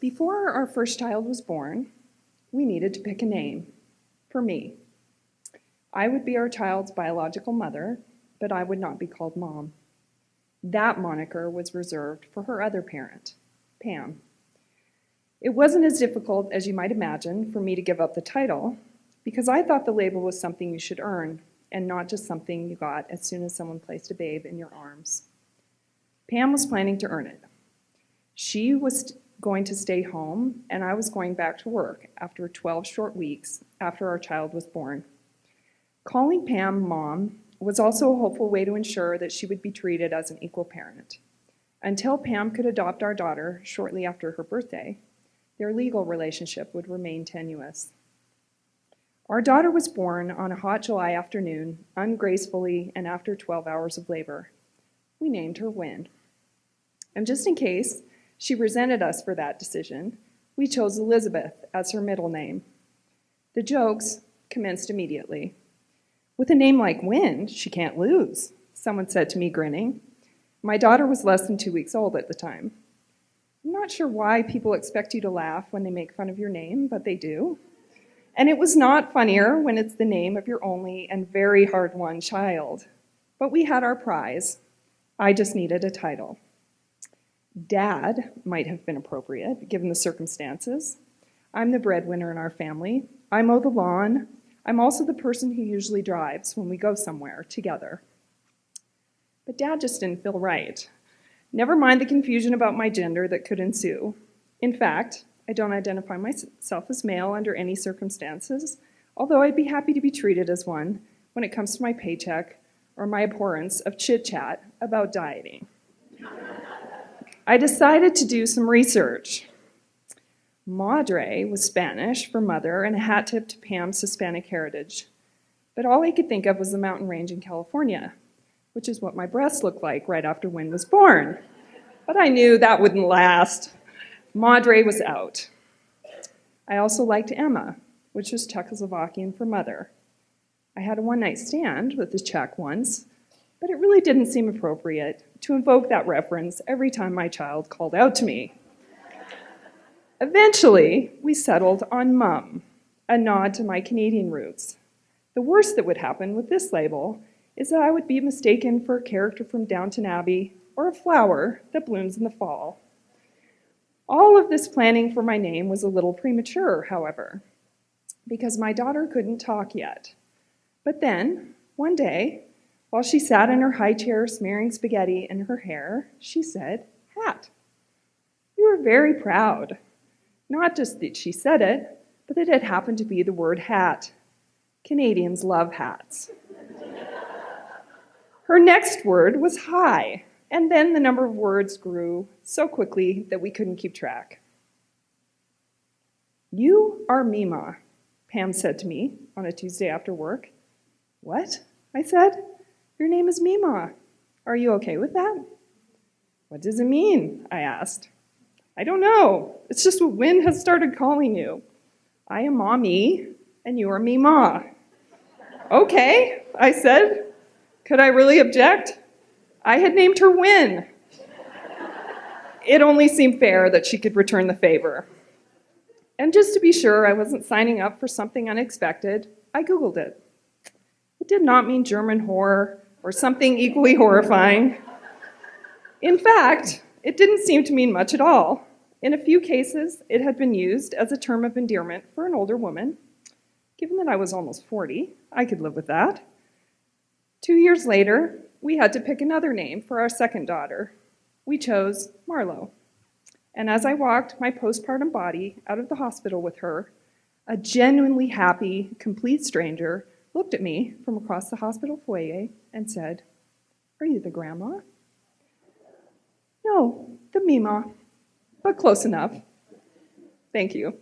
Before our first child was born, we needed to pick a name for me. I would be our child's biological mother, but I would not be called Mom. That moniker was reserved for her other parent, Pam. It wasn't as difficult as you might imagine for me to give up the title, because I thought the label was something you should earn and not just something you got as soon as someone placed a babe in your arms. Pam was planning to earn it. She was going to stay home, and I was going back to work after 12 short weeks after our child was born. Calling Pam Mom was also a hopeful way to ensure that she would be treated as an equal parent. Until Pam could adopt our daughter shortly after her birthday, their legal relationship would remain tenuous. Our daughter was born on a hot July afternoon, ungracefully and after 12 hours of labor. We named her Wynn. And just in case she resented us for that decision, we chose Elizabeth as her middle name. The jokes commenced immediately. With a name like Wynn, she can't lose, someone said to me, grinning. My daughter was less than 2 weeks old at the time. I'm not sure why people expect you to laugh when they make fun of your name, but they do. And it was not funnier when it's the name of your only and very hard-won child. But we had our prize. I just needed a title. Dad might have been appropriate, given the circumstances. I'm the breadwinner in our family. I mow the lawn. I'm also the person who usually drives when we go somewhere together. But Dad just didn't feel right. Never mind the confusion about my gender that could ensue. In fact, I don't identify myself as male under any circumstances, although I'd be happy to be treated as one when it comes to my paycheck or my abhorrence of chit-chat about dieting. I decided to do some research. Madre was Spanish for mother and a hat tip to Pam's Hispanic heritage. But all I could think of was the mountain range in California, which is what my breasts looked like right after Wynn was born. But I knew that wouldn't last. Madre was out. I also liked Emma, which was Czechoslovakian for mother. I had a one-night stand with the Czech once, but it really didn't seem appropriate to invoke that reference every time my child called out to me. Eventually, we settled on Mum, a nod to my Canadian roots. The worst that would happen with this label is that I would be mistaken for a character from Downton Abbey or a flower that blooms in the fall. All of this planning for my name was a little premature, however, because my daughter couldn't talk yet. But then, one day, while she sat in her high chair smearing spaghetti in her hair, she said, "Hat." We were very proud. Not just that she said it, but that it happened to be the word hat. Canadians love hats. Her next word was hi, and then the number of words grew so quickly that we couldn't keep track. "You are Mima," Pam said to me on a Tuesday after work. "What?" I said. "Your name is Mima. Are you okay with that?" "What does it mean?" I asked. "I don't know. It's just what Wynn has started calling you. I am Mommy, and you are Mima." "Okay," I said. Could I really object? I had named her Wynn. It only seemed fair that she could return the favor. And just to be sure I wasn't signing up for something unexpected, I Googled it. It did not mean German horror or something equally horrifying. In fact, it didn't seem to mean much at all. In a few cases, it had been used as a term of endearment for an older woman. Given that I was almost 40, I could live with that. 2 years later, we had to pick another name for our second daughter. We chose Marlo. And as I walked my postpartum body out of the hospital with her, a genuinely happy, complete stranger looked at me from across the hospital foyer and said, "Are you the grandma?" "No, the Mima, but close enough." Thank you.